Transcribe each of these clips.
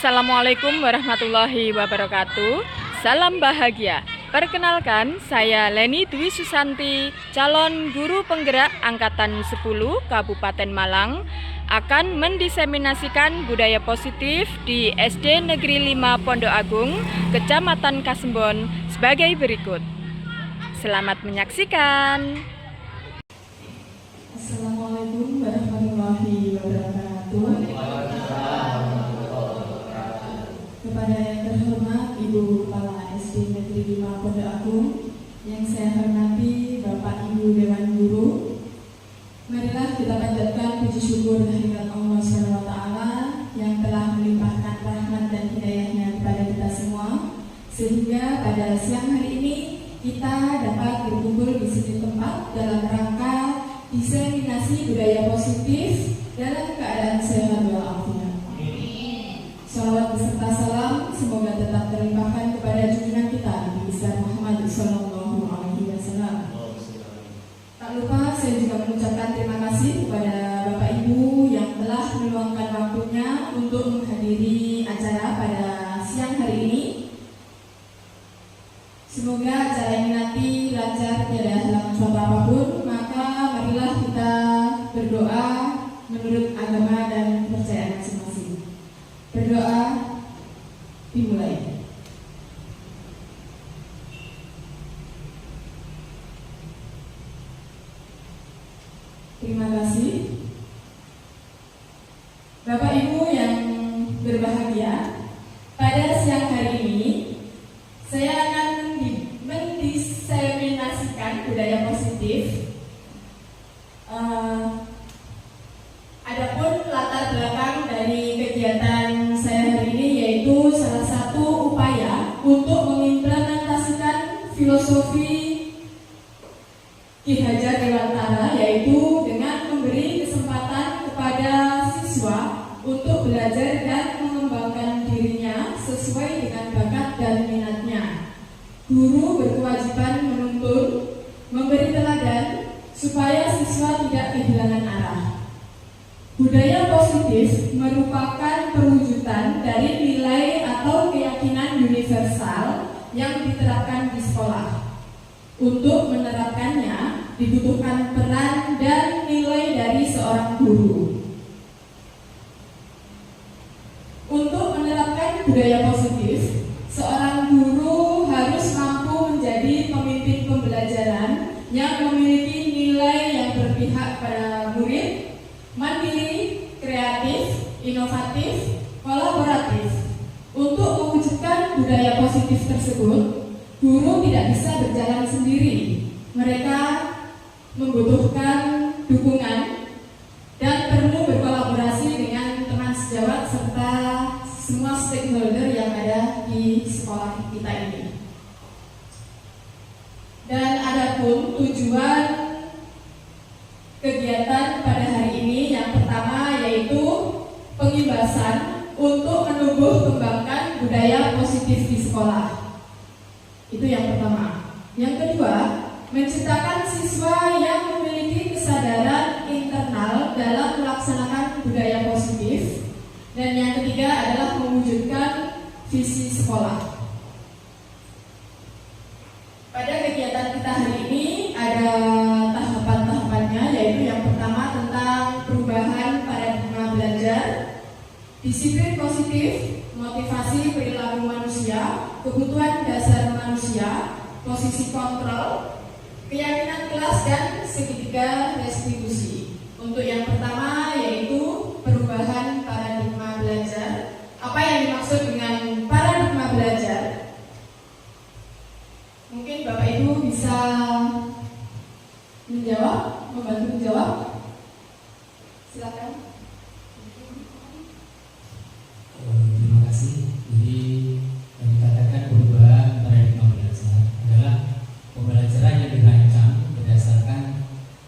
Assalamualaikum warahmatullahi wabarakatuh. Salam bahagia. Perkenalkan, saya Leni Dwi Susanti, calon guru penggerak Angkatan 10 Kabupaten Malang, akan mendiseminasikan budaya positif di SD Negeri 5 Pondok Agung, Kecamatan Kasembon sebagai berikut. Selamat menyaksikan. Assalamualaikum warahmatullahi wabarakatuh. Kepada yang terhormat Ibu Kepala SD Negeri 5 Pondok Agung, yang saya hormati Bapak Ibu Dewan Guru, marilah kita panjatkan puji syukur kehadirat Allah SWT yang telah melimpahkan rahmat dan hidayahnya kepada kita semua, sehingga pada siang hari ini kita dapat berkumpul di sini tempat dalam rangka diseminasi budaya positif dalam keadaan sehat walafiat. Salawat beserta salam semoga tetap terlimpahkan kepada junjungan kita Nabi besar Muhammad Sallallahu Alaihi Wasallam. Tak lupa saya juga mengucapkan terima kasih kepada Bapak Ibu yang telah meluangkan waktunya untuk menghadiri acara pada siang hari ini. Semoga acara ini nanti lancar, tiada halangan suatu apapun. Maka marilah kita berdoa menurut agama dan kepercayaan masing-masing. Berdoa dimulai. Terima kasih. Bapak Ibu yang berbahagia, pada siang hari ini saya akan mendiseminasikan budaya positif. Adapun latar belakang dari kegiatan saya hari ini yaitu salah satu upaya untuk mengimplementasikan filosofi Ki Hajar Dewantara, yaitu dengan memberi kesempatan kepada siswa untuk belajar dan mengembangkan dirinya sesuai dengan bakat dan minatnya. Guru berkewajiban menuntun, memberi teladan supaya siswa tidak kehilangan arah. Budaya positif merupakan perwujudan dari nilai atau keyakinan universal yang diterapkan di sekolah. Untuk menerapkannya dibutuhkan peran dan nilai dari seorang guru. Untuk menerapkan budaya positif, seorang guru harus mampu menjadi pemimpin pembelajaran yang memiliki nilai yang berpihak pada murid, mandiri, kreatif, inovatif, kolaboratif. Untuk mewujudkan budaya positif tersebut, guru tidak bisa berjalan sendiri. Mereka membutuhkan dukungan dan perlu berkolaborasi dengan teman sejawat serta semua stakeholder yang ada di sekolah kita ini. Dan adapun tujuan kegiatan pada hari ini yang pertama yaitu pengimbasan untuk menumbuh kembangkan budaya positif di sekolah. Itu yang pertama. Yang kedua, menciptakan siswa yang memiliki kesadaran internal dalam melaksanakan budaya positif. Dan yang ketiga adalah mewujudkan visi sekolah. Pada kegiatan kita hari ini ada tahapan-tahapannya, yaitu yang pertama tentang perubahan paradigma belajar, disiplin positif, motivasi perilaku manusia, kebutuhan dasar manusia, posisi kontrol, keyakinan kelas dan segitiga restitusi. Untuk yang pertama yaitu perubahan paradigma belajar. Apa yang dimaksud dengan paradigma belajar? Mungkin Bapak Ibu bisa menjawab, membantu menjawab. Silakan. Terima kasih. Jadi yang dikatakan perubahan paradigma belajar adalah pembelajaran yang dirancang berdasarkan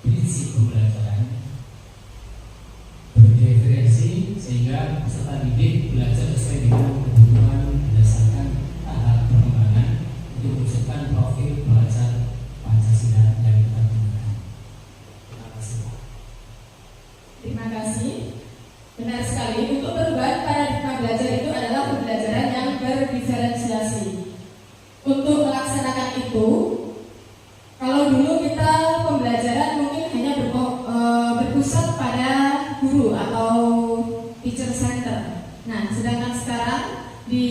prinsip pembelajaran berdiferensi sehingga peserta didik belajar sesuai dengan kebutuhan berdasarkan tahap perkembangan untuk mewujudkan profil belajar Pancasila yang kita gunakan. Terima kasih. Terima kasih. Benar sekali, untuk perubahan paradigma belajar itu adalah pembelajaran yang berdiferensiasi. Untuk melaksanakan itu, kalau dulu kita pembelajaran mungkin hanya berpusat pada guru atau teacher center. Nah, sedangkan sekarang di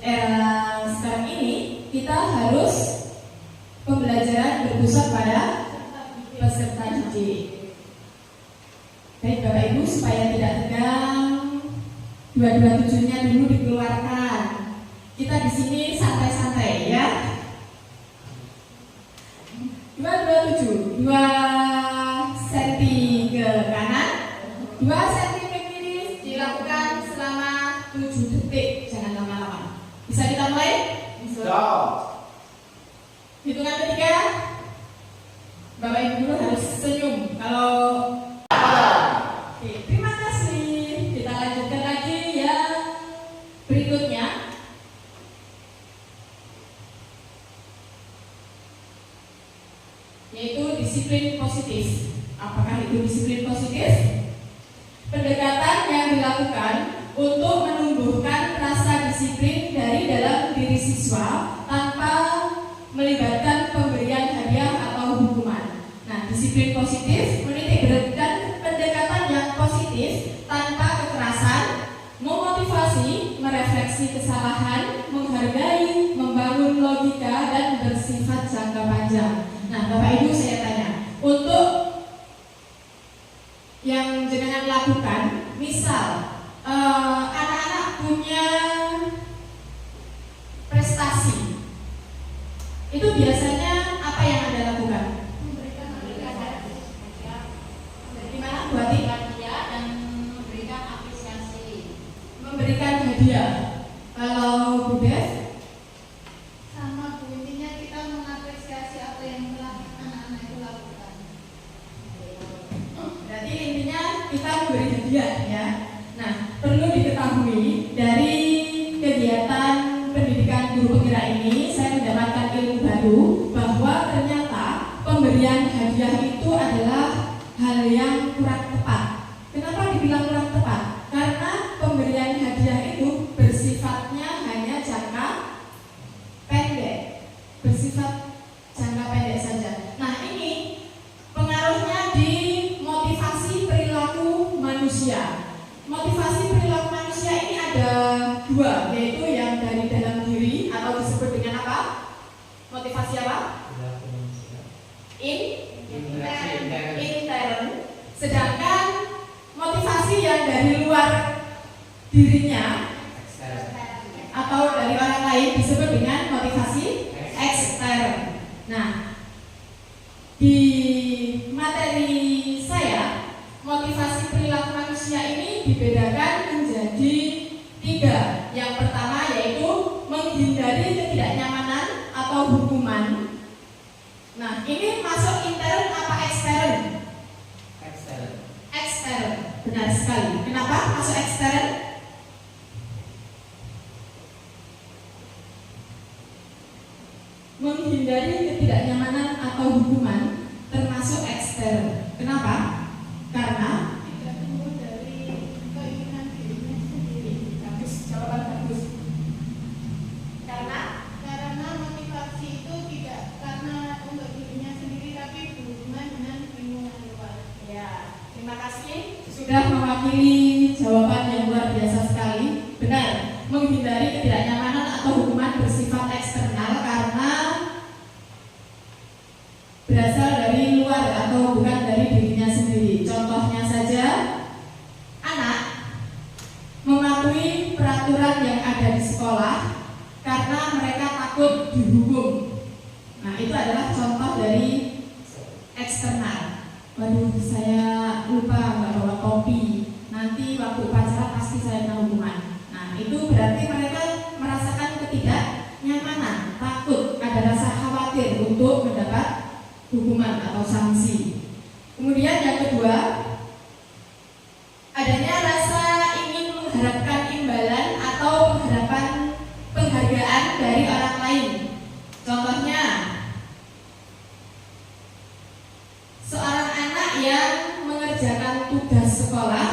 era sekarang ini kita harus pembelajaran berpusat pada peserta didik. Baik Bapak Ibu, supaya tidak tegang, 227-nya dulu dikeluarkan. Kita di sini santai-santai ya. 227, 2 cm ke kanan, 2 cm ke kiri, dilakukan selama 7 detik, jangan lama-lama. Bisa kita mulai? Bisa. Hitungan ketiga, Bapak Ibu dulu harus senyum. Kalau oke, terima kasih. Kita lanjutkan lagi yang berikutnya. Yaitu disiplin positif. Apakah itu disiplin positif? Pendekatan yang dilakukan untuk menumbuhkan rasa disiplin dari dalam diri siswa tanpa melibatkan pemberian hadiah atau hukuman. Nah, disiplin positif menitikberatkan pendekatan yang positif tanpa kekerasan, memotivasi, merefleksi kesalahan, menghargai, membangun logika, dan bersifat jangka panjang. Nah, Bapak Ibu saya tanya, untuk yang jenengan lakukan, misal anak-anak punya prestasi, itu biasanya apa yang Anda lakukan? Gimana Bu Ati? Dan memberikan apresiasi. Memberikan hadiah. Kalau Bu Dev? Sama Bu, intinya kita mengapresiasi apa yang telah anak-anak itu lakukan. Berarti intinya kita memberi hadiah ya. Nah, perlu diketahui dari kegiatan pendidikan guru penggerak ini saya mendapatkan ilmu baru bahwa ternyata pemberian hadiah itu adalah hal yang kurang tepat. Kenapa dibilang kurang tepat? Karena pemberian hadiah itu bersifatnya hanya jangka pendek, bersifat jangka pendek saja. Nah, ini pengaruhnya di motivasi perilaku manusia. Motivasi perilaku manusia ini ada dua, yaitu yang dari dalam diri atau disebut dengan apa? Motivasi apa? Intern. Sedangkan motivasi yang dari luar dirinya atau dari orang lain disebut dengan motivasi ekstern. Nah, di materi saya, motivasi perilaku manusia ini dibedakan menjadi 3. Yang pertama yaitu menghindari ketidaknyamanan atau hukuman. Nah, ini masuk intern apa ekstern? Ekstern. Benar sekali. Kenapa masuk ekstern? Menghindari ketidaknyamanan atau hukuman termasuk ekstern. Kenapa? Karena Tidak tumbuh dari keinginan dirinya sendiri. jawaban bagus. Karena motivasi itu tidak karena untuk dirinya sendiri, tapi berhubungan dengan lingkungan luar. ya, terima kasih sudah mewakili jawaban yang luar biasa sekali. Benar, menghindari ketidaknyamanan atau hukuman bersifat eksternal karena berasal dari luar atau bukan dari dirinya sendiri. Contohnya saja, anak mematuhi peraturan yang ada di sekolah karena mereka takut dihukum. Nah, itu adalah contoh dari eksternal. Waduh, saya lupa nggak bawa topi. Nanti waktu upacara pasti saya kena hukuman. Nah, itu berarti mereka merasakan ketidaknyamanan, takut, ada rasa khawatir untuk mendapat hukuman atau sanksi. Kemudian yang kedua, adanya rasa ingin mengharapkan imbalan atau pengharapan penghargaan dari orang lain. Contohnya, seorang anak yang mengerjakan tugas sekolah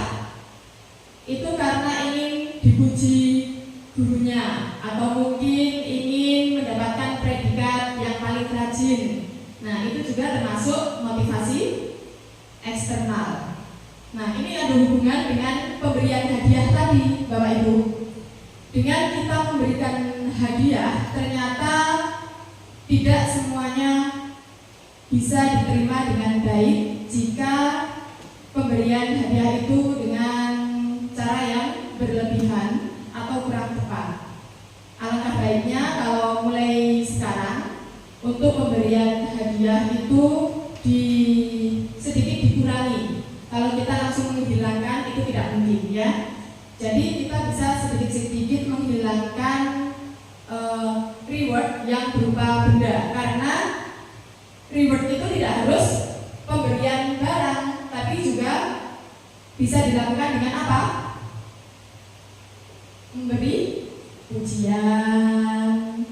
itu karena ingin dipuji gurunya atau mungkin ingin mendapatkan predikat yang paling rajin. Nah, itu juga termasuk motivasi eksternal. Nah, ini ada hubungan dengan pemberian hadiah tadi, Bapak Ibu. Dengan kita memberikan hadiah, ternyata tidak semuanya bisa diterima dengan baik jika pemberian hadiah itu dengan cara yang berlebihan atau kurang tepat. Alangkah baiknya kalau mulai sekarang untuk pemberian hadiah itu sedikit dikurangi. Kalau kita langsung menghilangkan itu tidak mungkin, ya. Jadi kita bisa sedikit-sedikit menghilangkan reward yang berupa benda, karena reward itu tidak harus pemberian barang, tapi juga bisa dilakukan dengan apa? Memberi pujian,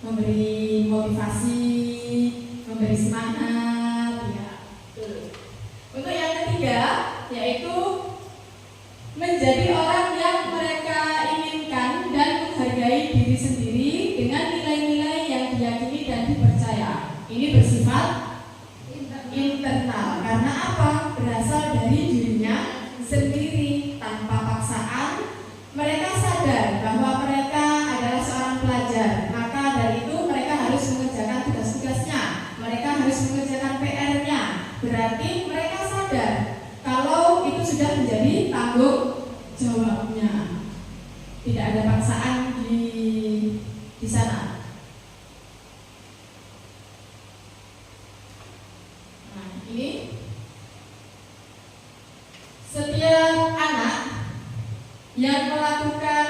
memberi motivasi, memberi semangat, ya. Untuk yang ketiga, yaitu menjadi orang yang mereka inginkan dan menghargai diri sendiri dengan nilai-nilai yang diyakini dan dipercaya. Ini bersifat internal. Karena apa? Berasal dari dirinya sendiri tanpa paksaan. Mereka sadar bahwa mereka adalah seorang pelajar. Maka dari itu mereka harus mengerjakan tugas-tugasnya. Mereka harus mengerjakan PR-nya. Berarti mereka sadar kalau itu sudah menjadi tanggung jawabnya. Tidak ada paksaan di sana. Nah, ini setiap anak yang melakukan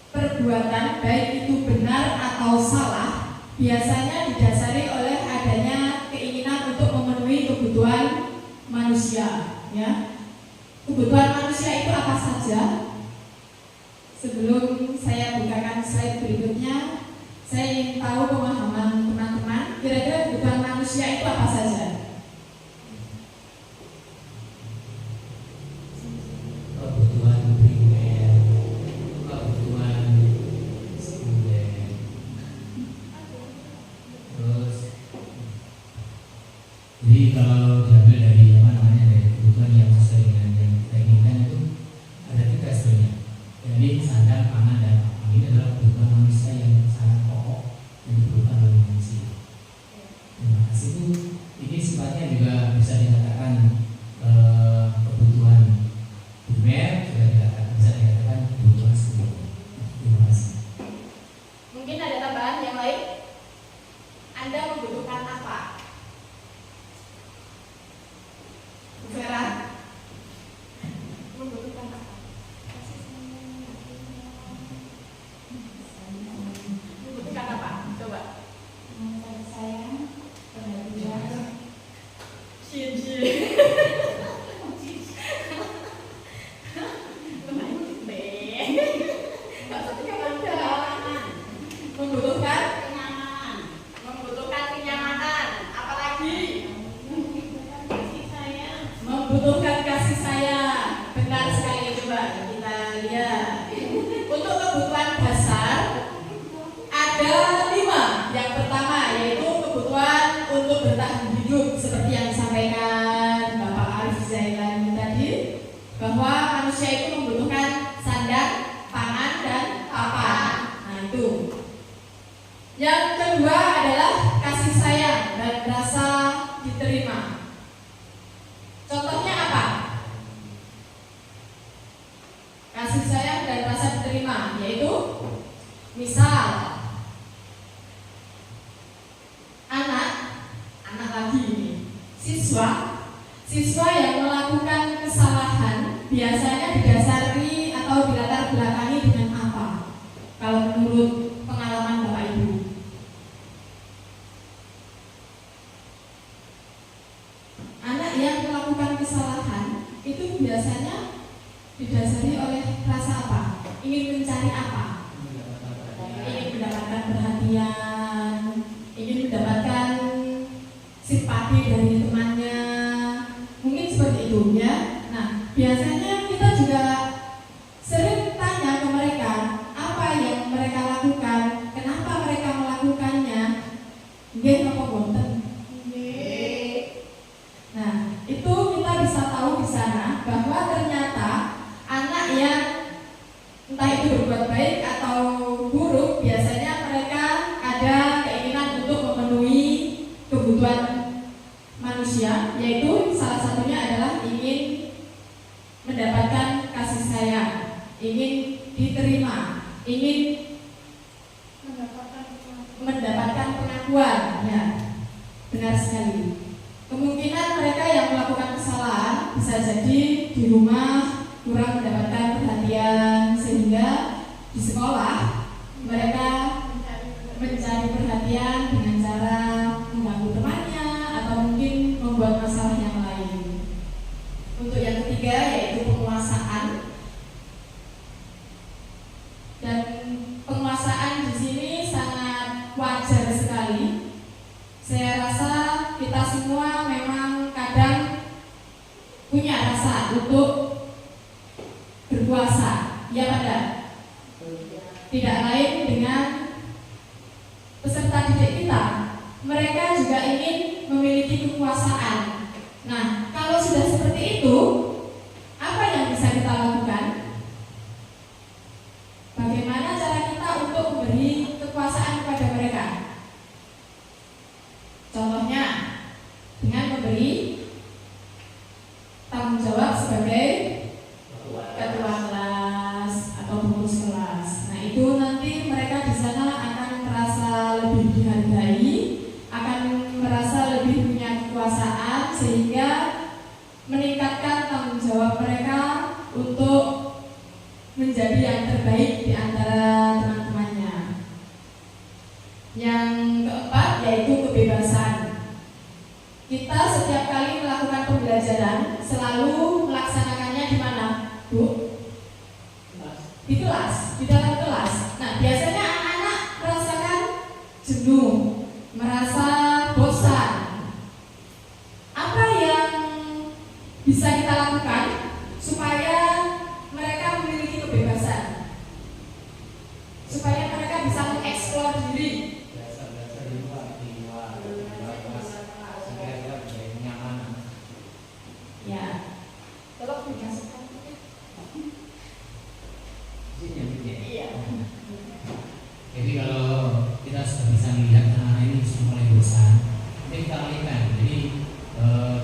perbuatan baik itu benar atau salah biasanya didasari oleh adanya keinginan untuk memenuhi kebutuhan manusia, ya. Kebutuhan manusia itu apa saja? Sebelum saya bukakan slide berikutnya, saya ingin tahu pemahaman teman-teman. Kira-kira kebutuhan manusia itu apa saja? Kebutuhan primer, kebutuhan sekunder, terus jadi kalau diambil dari dari kebutuhan yang sesuai dengan yang kita inginkan itu ada tiga sebenarnya. Jadi sandang, pangan, dan papan ini adalah kebutuhan manusia yang sangat pokok yang diperlukan oleh manusia. Terima kasih Bu. Ini sifatnya juga bisa dikatakan kebutuhan primer, bisa dikatakan kebutuhan sekunder. Terima kasih. Mungkin ada tambahan yang lain? Anda membutuhkan apa? Vera, membutuhkan apa? Membutuhkan apa? Coba. Sayang, perhatian, cie-cie. Membutuhkan kenyamanan. Membutuhkan kenyamanan. Apalagi? Membutuhkan kasih sayang. Benar sekali, coba kita lihat. Untuk kebutuhan dasar ada 5. Yang pertama yaitu kebutuhan untuk bertahan hidup, seperti yang disampaikan Bapak Arif Zailani tadi, bahwa manusia itu membutuhkan sandang, pangan, dan papan. Nah, itu. Yang kedua adalah kasih sayang dan rasa diterima. Contohnya apa? Kasih sayang dan rasa diterima, yaitu misal anak lagi ini, siswa yang melakukan kesalahan biasanya didasari atau dilatar belakangi dengan apa? Kalau menurut pengalaman Bapak Ibu, anak yang melakukan kesalahan itu biasanya didasari oleh rasa apa? Ingin mencari apa? Ingin mendapatkan perhatian, ingin mendapatkan simpati dari temannya, mungkin seperti itu ya. Nah, biasanya kita juga sering tanya ke mereka apa yang mereka lakukan, kenapa mereka melakukannya. Nggih napa boten? Nah, itu kita bisa tahu di sana bahwa ternyata anak yang entah itu berbuat baik atau buruk, biasanya mereka ada keinginan untuk memenuhi kebutuhan manusia, yaitu salah satunya adalah ingin mendapatkan kasih sayang, ingin diterima, ingin mendapatkan pengakuan. Ya, benar sekali. Kemungkinan mereka yang melakukan kesalahan bisa jadi di rumah kurang mendapatkan perhatian, sehingga di sekolah mereka mencari perhatian dengan cara mengganggu temannya atau mungkin membuat masalah yang lain. Untuk yang ketiga yaitu penguasaan. Dan penguasaan di sini sangat wajar sekali. Saya rasa kita semua memang kadang punya rasa untuk berkuasa, ya pada tidak lain dengan peserta didik kita. Mereka juga ingin memiliki kekuasaan. Nah, kalau sudah seperti itu, apa yang bisa kita lakukan? Bagaimana cara kita untuk memberi kekuasaan kepada mereka? Contohnya dengan memberi tanggung jawab sebagai ketua kelas atau pengurus kelas. Nah, itu nanti mereka di sana akan merasa lebih dihargai, akan merasa lebih punya kekuasaan, sehingga meningkatkan tanggung jawab mereka untuk menjadi yang terbaik di antara teman-temannya. Yang keempat yaitu kebebasan. Kita setiap kali melakukan pembelajaran selalu melaksanakannya di mana, Bu? Di kelas, di dalam kelas. Nah, biasanya anak-anak merasakan jenuh, merasa bosan. Apa yang bisa kita lakukan supaya mereka memiliki kebebasan, supaya mereka bisa mengeksplor diri? Ya, tolong dikasihkan. Iya. Jadi kalau kita sudah bisa melihat anak-anak ini sudah mulai bosan, nanti kita alihkan. Jadi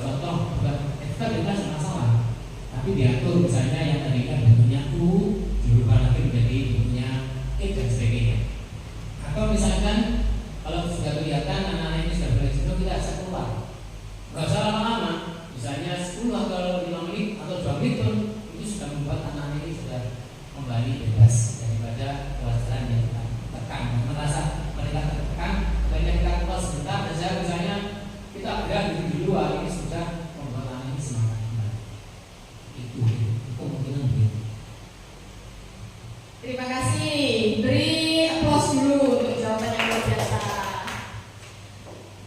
contoh kita bebas masalah, tapi diatur misalnya yang tadinya bentuknya U dirubah lagi menjadi bentuknya E dan sebagainya. Atau misalkan kalau sudah kelihatan anak-anak ini sudah mulai jenuh, kita ajak keluar. Nggak usah lama-lama, misalnya 10 atau 5 menit atau 2 menit pun itu sudah membuat anak-anak ini sudah kembali bebas daripada pelajaran yang kita tekan. Merasa mereka tertekan, kemudian kita keluar sebentar saja, misalnya kita berada di luar, ini sudah membuat anak ini semangat kembali. Itu kemungkinan begitu. Terima kasih. Beri aplaus dulu untuk jawaban yang luar biasa.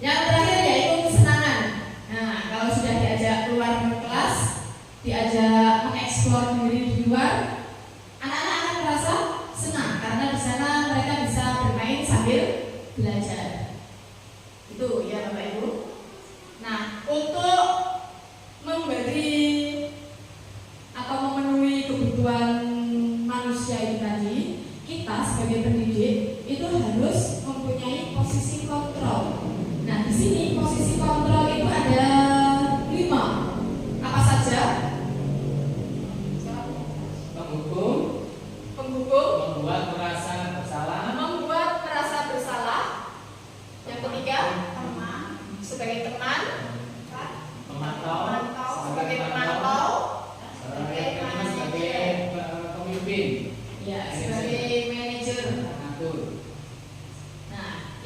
Yang terakhir yaitu kesenangan. Nah, kalau sudah diajak keluar kelas, diajak mengeksplor diri di luar, anak-anak akan merasa senang karena di sana mereka bisa bermain sambil belajar. Itu ya Bapak Ibu. Nah, untuk memberi atau memenuhi kebutuhan manusia itu tadi, kita sebagai pendidik itu harus mempunyai posisi kontrol. Nah,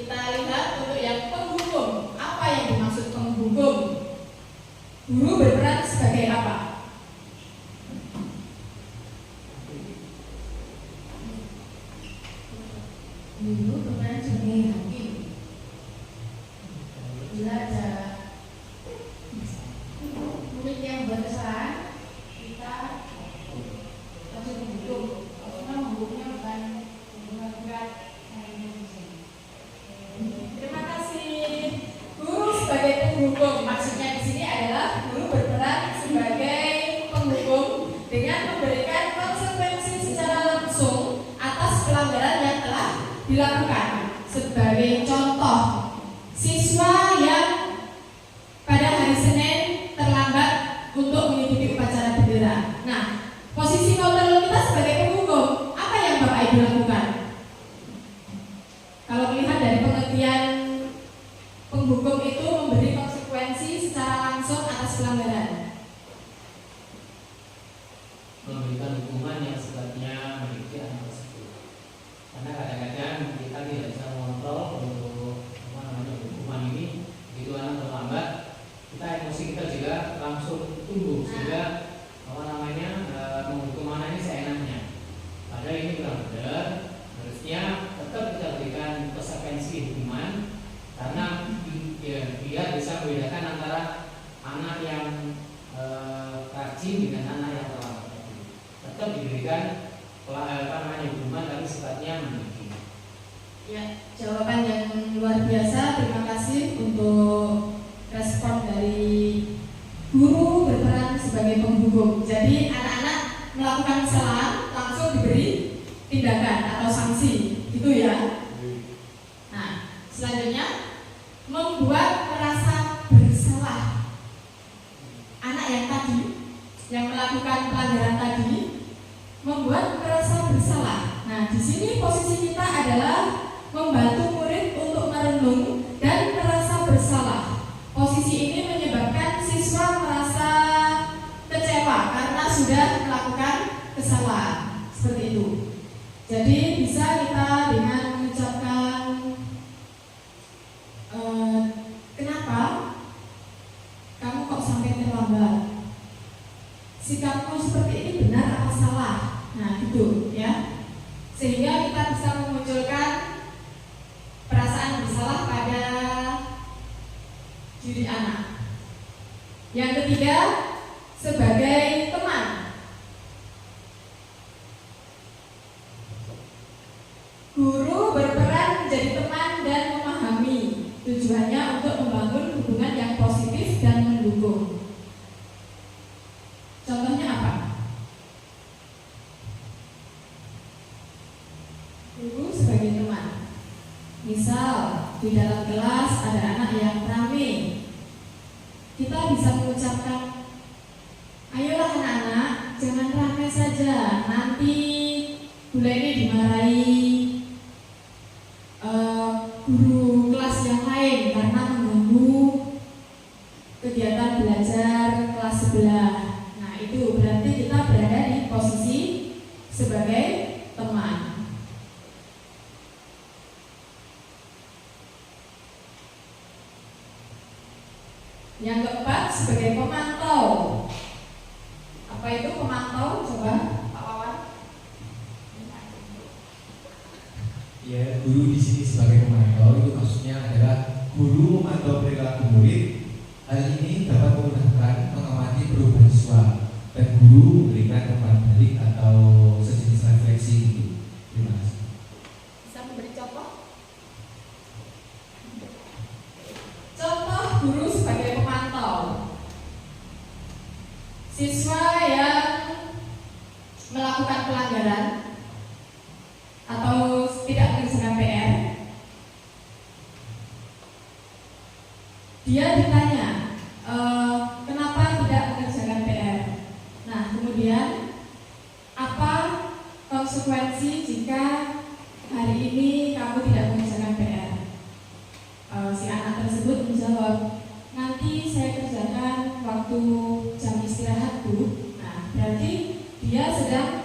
Kita lihat untuk yang penghukum. Apa yang dimaksud penghukum? Guru berperan sebagai apa? Guru berperan sebagai hakim. Bila ada murid yang buat kesalahan, kita wajib menghukum. Karena menghukumnya bukan pembunuhan berat. Terima kasih. Guru sebagai penghukum, maksudnya di sini adalah guru berperan sebagai penghukum dengan memberikan konsekuensi secara langsung atas pelanggaran yang telah dilakukan. Sebagai contoh, siswa yang pada hari Senin terlambat untuk mengikuti upacara bendera. Nah, posisi kontrol kita sebagai penghukum, apa yang Bapak Ibu lakukan? Kalau melihat dari pengertian penghukum itu memberi konsekuensi secara langsung atas pelanggaran. Memberikan hukuman yang sifatnya mengikuti anak tersebut. Karena kadang-kadang kita tidak bisa mengontrol untuk hukuman ini. Begitu anak terlambat, kita emosi kita juga langsung tumbuh sehingga menghukum anak ini seenaknya. Padahal ini kurang benar. Harusnya tetap kita berikan konsekuensi hukuman karena dia bisa membedakan antara anak yang rajin dengan anak yang terlambat. Tetap diberikan hukuman tapi sifatnya mendidik. Ya, jawaban yang luar biasa. Terima kasih untuk respon dari guru berperan sebagai penghukum. Jadi anak-anak melakukan kesalahan langsung diberi tindakan atau sanksi, gitu ya. Nah, selanjutnya membuat merasa bersalah. Anak yang tadi yang melakukan pelanggaran tadi membuat merasa bersalah. Nah, di sini posisi kita adalah membantu murid untuk merenung dan merasa bersalah. Posisi ini menyebabkan siswa merasa kecewa karena sudah melakukan kesalahan. Seperti itu. Jadi bisa kita dengan mengucapkan kenapa kamu kok sampai terlambat? Sikapmu seperti ini benar apa salah? Nah, gitu ya. Sehingga kita bisa memunculkan perasaan bersalah pada diri anak. Yang ketiga, sebagai teman. Guru berperan menjadi teman dan memahami. Tujuannya untuk membangun hubungan yang positif dan mendukung. Contohnya apa? Guru sebagai teman. Misal di dalam kelas ada anak yang rame, kita bisa mengucapkan, ayolah anak-anak, jangan rame saja, nanti bule ini dimarahi guru kelas yang lain karena mengganggu kegiatan belajar kelas sebelah. Nah, itu berarti kita berada di posisi sebagai teman. Yang keempat, sebagai pemantau. Apa itu pemantau? Coba Pak Wawan. Ya, guru di sini sebagai pemantau itu maksudnya adalah guru memantau perilaku murid. Hal ini dapat memudahkan mengamati perubahan siswa dan guru memberikan umpan balik atau sejenis refleksi itu. Terima kasih. Bisa memberi contoh? Contoh guru sebagai pemantau. Siswa yang melakukan pelanggaran atau tidak mengerjakan PR, dia ditanya kenapa tidak mengerjakan PR. Nah, kemudian apa konsekuensi jika hari ini kamu tidak mengerjakan PR? Si anak tersebut menjawab, nanti saya kerjakan waktu jam istirahat, Bu. Nah, berarti dia sedang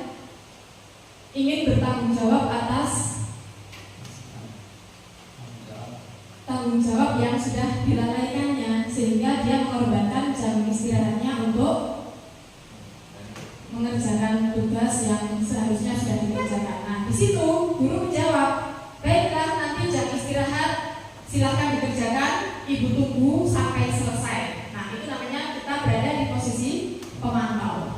ingin bertanggung jawab atas tanggung jawab yang sudah dilalaikannya, sehingga dia mengorbankan jam istirahatnya untuk mengerjakan tugas yang seharusnya sudah dikerjakan. Nah, di situ guru menjawab, baiklah, nanti jam istirahat silahkan dikerjakan, ibu tunggu sampai selesai. Nah, itu namanya kita berada di posisi pemantau.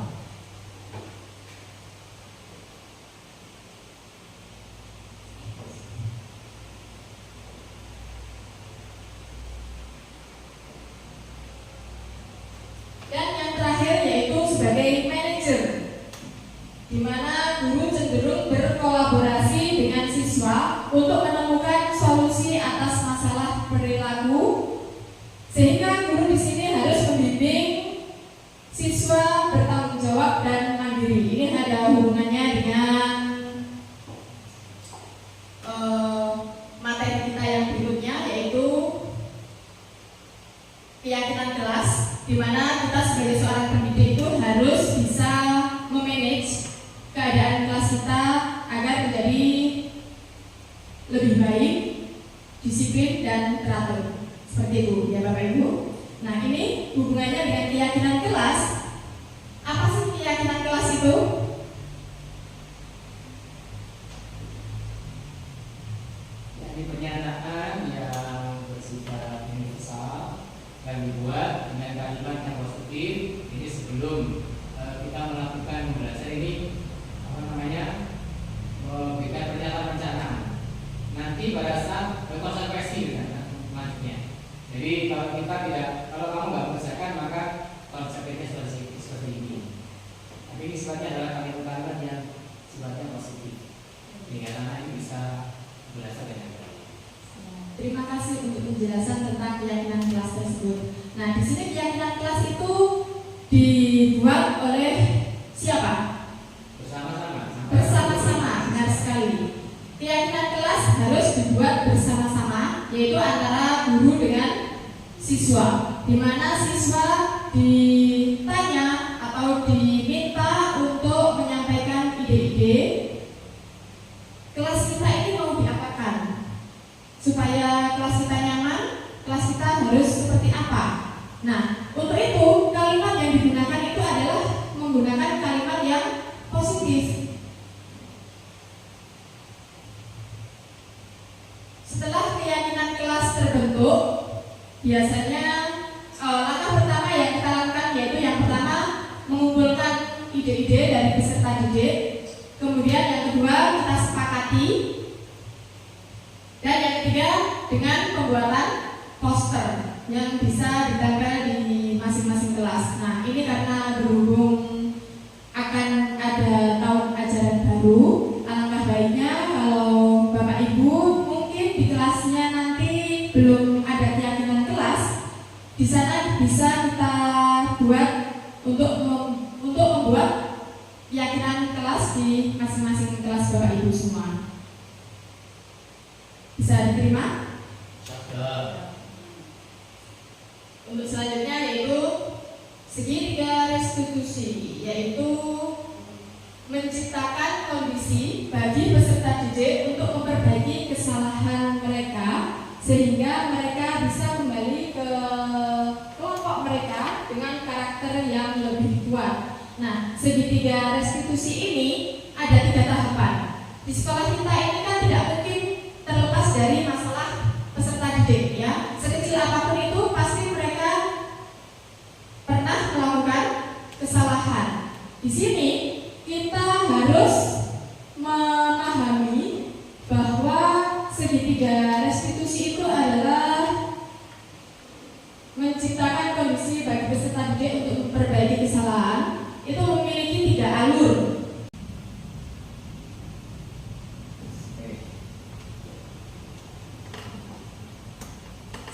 Dan yang terakhir yaitu sebagai manajer, di mana guru cenderung berkolaborasi dengan siswa untuk menemukan solusi atas masalah perilaku, sehingga guru di sini harus membimbing siswa bertanggung jawab dan mandiri. Ini ada hubungannya dengan materi kita yang berikutnya, yaitu keyakinan kelas, di mana kita sebagai seorang pendidik itu harus bisa memanage keadaan kelas kita agar menjadi lebih baik, disiplin dan teratur. Seperti itu ya Bapak Ibu. Nah, ini hubungannya dengan keyakinan kelas. Apa sih keyakinan kelas itu? Jadi pernyataan yang bersifat universal dan dibuat dengan kalimat yang positif. Ini sebelum kita melakukan belajar ini memberikan pernyataan rencana. Nanti pada saat berkonsekuensi dengan selanjutnya. Jadi kalau kamu nggak mengerjakan, maka konsekuensinya seperti ini. Tapi ini sifatnya adalah kalimat yang sifatnya positif, sehingga anak ini bisa belajar dengan baik. Terima kasih untuk penjelasan tentang keyakinan kelas tersebut. Nah, di sini keyakinan kelas itu dibuat oleh siapa? Bersama-sama, benar sekali. Keyakinan kelas harus dibuat bersama-sama, yaitu antara guru dengan siswa, di mana siswa ditanya atau diminta untuk menyampaikan ide-ide kelas kita ini mau diapakan. Supaya kelas kita nyaman, kelas kita harus seperti apa. Nah, untuk itu kalimat yang digunakan itu adalah menggunakan kalimat yang positif. Setelah keyakinan kelas terbentuk, biasanya langkah pertama yang kita lakukan yaitu yang pertama mengumpulkan ide-ide dari peserta didik. Kemudian yang kedua kita sepakati. Dan yang ketiga dengan pembuatan poster yang bisa ditempel di masing-masing kelas. Nah, ini karena berhubung akan ada tahun ajaran baru, alangkah baiknya kalau Bapak Ibu mungkin di kelasnya nanti belum ada keyakinan kelas, di sana bisa kita buat untuk membuat keyakinan kelas di masing-masing kelas Bapak Ibu semua. Bisa diterima? Untuk selanjutnya yaitu segitiga restitusi, yaitu menciptakan kondisi bagi peserta didik untuk memperbaiki kesalahan mereka sehingga mereka bisa kembali ke kelompok mereka dengan karakter yang lebih kuat. Nah, segitiga restitusi ini ada 3 tahapan. Di sekolah kita ini kan tidak mungkin terlepas dari masalah peserta didik, ya. Sekecil apapun itu pasti mereka pernah melakukan kesalahan. Di sini kita harus memahami bahwa segitiga restitusi itu adalah menciptakan kondisi bagi peserta didik untuk memperbaiki kesalahan. Itu memiliki 3 alur.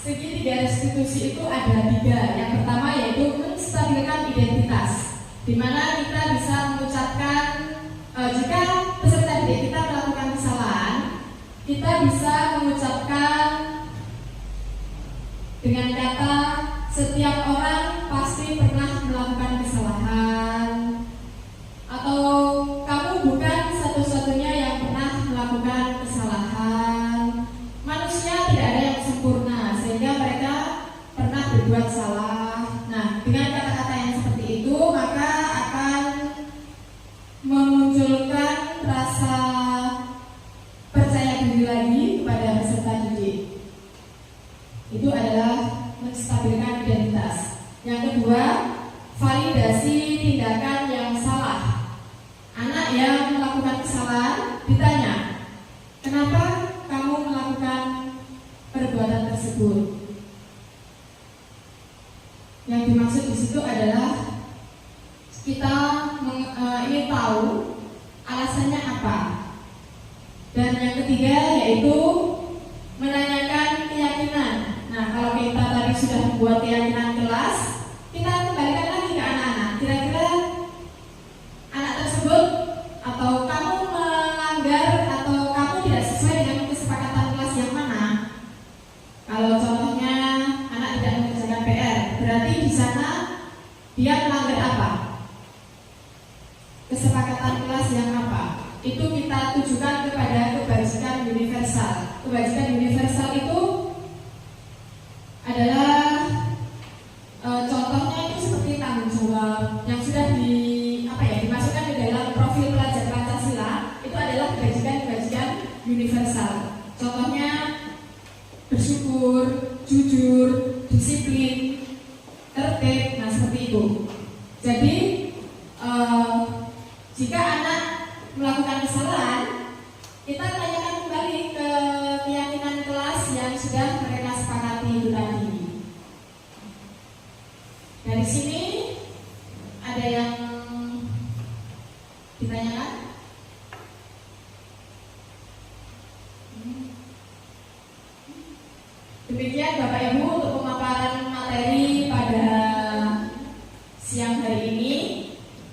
Segitiga restitusi itu ada 3. Yang pertama yaitu menstabilkan identitas, di mana kita bisa mengucapkan jika peserta didik kita melakukan kesalahan, kita bisa mengucapkan dengan kata setiap orang pasti pernah melakukan kesalahan, atau kamu bukan satu-satunya yang pernah melakukan kesalahan. Manusia tidak ada yang sempurna. berbuat salah. Nah, dengan kata-kata yang seperti itu maka akan memunculkan rasa percaya diri lagi kepada peserta didik. Itu adalah menstabilkan identitas. Yang kedua, validasi tindakan yang salah. Anak yang melakukan kesalahan ditanya, kenapa kamu melakukan perbuatan tersebut? Yang dimaksud di situ adalah kita ingin tahu alasannya apa. Dan yang ketiga yaitu menanyakan keyakinan. Nah, kalau kita tadi sudah membuat keyakinan kelas, kita kembalikan lagi ke anak-anak. Kira-kira anak tersebut atau kamu melanggar atau kamu tidak sesuai dengan kesepakatan kelas yang mana? Kalau contohnya anak tidak mengerjakan PR, berarti di sana dia melanggar apa? Kesepakatan kelas yang apa? Itu kita tujukan kepada kebajikan universal. Kebajikan universal itu adalah contohnya itu seperti tanggung jawab yang sudah dimasukkan di dalam profil pelajar Pancasila. Itu adalah kebajikan universal. Contohnya bersyukur, jujur, disiplin, tertib, nah seperti itu. Jadi jika anak melakukan kesalahan, kita tanyakan kembali ke keyakinan kelas yang sudah mereka sepakati itu tadi. Dari sini ada yang ditanyakan? Demikian Bapak Ibu untuk pemaparan materi pada siang hari ini.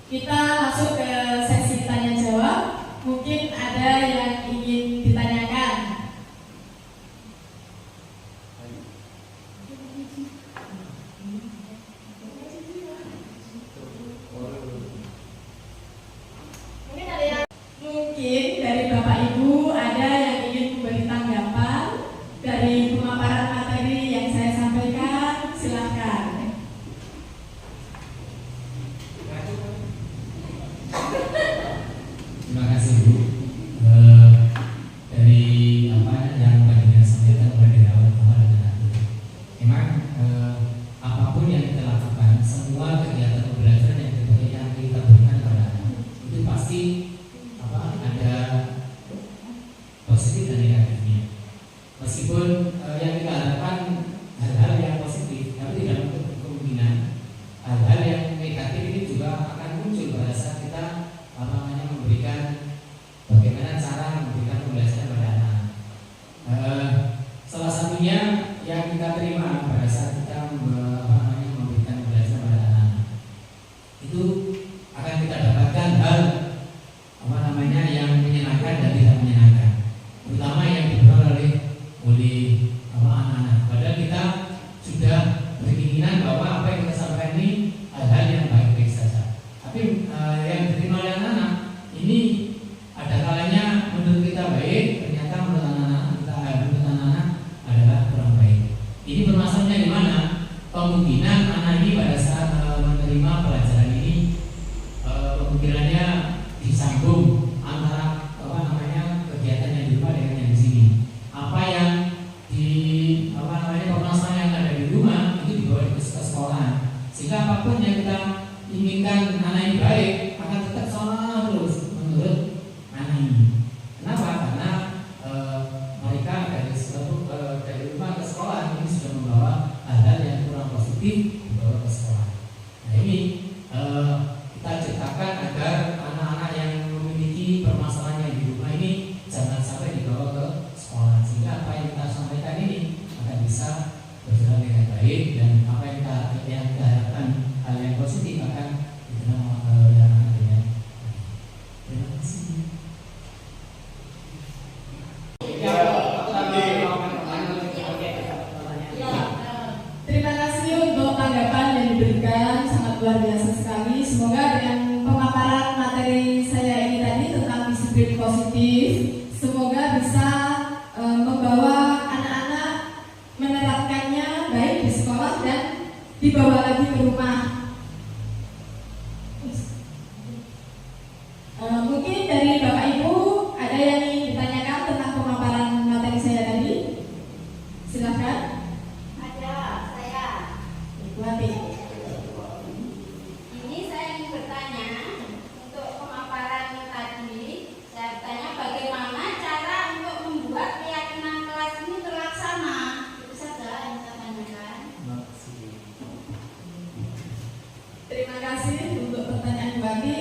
Kita masuk ke sesi tanya jawab. Mungkin ada yang ingin ditanyakan. Mungkin dari Bapak Ibu ada yang ingin memberi tanggapan dari pemaparan materi yang saya sampaikan. Silahkan. Terima kasih Bu. Dari apa yang Mbak sampaikan pada awal memang apapun yang kita lakukan, semua kegiatan pembelajaran yang kita berikan kepada anak itu pasti ada positif dan negatifnya. Meskipun yang kita harapkan hal-hal yang positif, tapi tidak menutup kemungkinan hal-hal yang negatif ini juga akan muncul pada saat kita memberikan bagaimana cara memberikan pembelajaran pada anak. Salah satunya yang kita terima pada saat kita memberikan pembelajaran pada anak itu akan kita dapatkan hal yang menyenangkan dan tidak menyenangkan, terutama yang diperoleh oleh anak-anak. Padahal kita sudah berkeinginan bahwa apa yang kita sampaikan ini hal-hal yang baik-baik saja. Tapi yang diterima oleh anak-anak ini ada kalanya menurut kita baik, ternyata menurut anak-anak adalah kurang baik. Ini permasalahannya di mana? Kemungkinan anak ini pada saat menerima pelajaran ini kemungkinannya disambung antara kegiatan yang di rumah dengan yang di sini. Apa yang permasalahan yang ada di rumah itu dibawa ke sekolah. Sehingga apapun yang kita inginkan anak ini baik akan tetap salah terus menurut anak ini. Kenapa? Karena mereka dari rumah ke sekolah ini sudah membawa hal-hal yang kurang positif dibawa ke sekolah. Nah ini kita ciptakan agar anak-anak yang memiliki permasalahan yang di rumah ini jangan sampai dibawa ke sekolah, sehingga apa yang kita sampaikan ini akan bisa berjalan dengan baik dan apa yang kita harapkan hal yang positif akan diterima oleh anak-anak dengan baik. Terima kasih. Terima kasih untuk tanggapan yang diberikan, sangat luar biasa sekali. Semoga dengan pemaparan materi saya ini tadi tentang disiplin positif, semoga bisa membawa anak-anak menerapkannya baik di sekolah dan dibawa lagi ke rumah. Mungkin dari Bapak Ibu ada yang ingin ditanyakan tentang pemaparan materi saya tadi? Silahkan. Ada, saya. Ibu Ati. Ini saya ingin bertanya untuk pemaparan tadi. Saya bertanya bagaimana cara untuk membuat keyakinan kelas ini terlaksana. Itu saja yang saya tanyakan. Terima kasih untuk pertanyaan Bu Ati.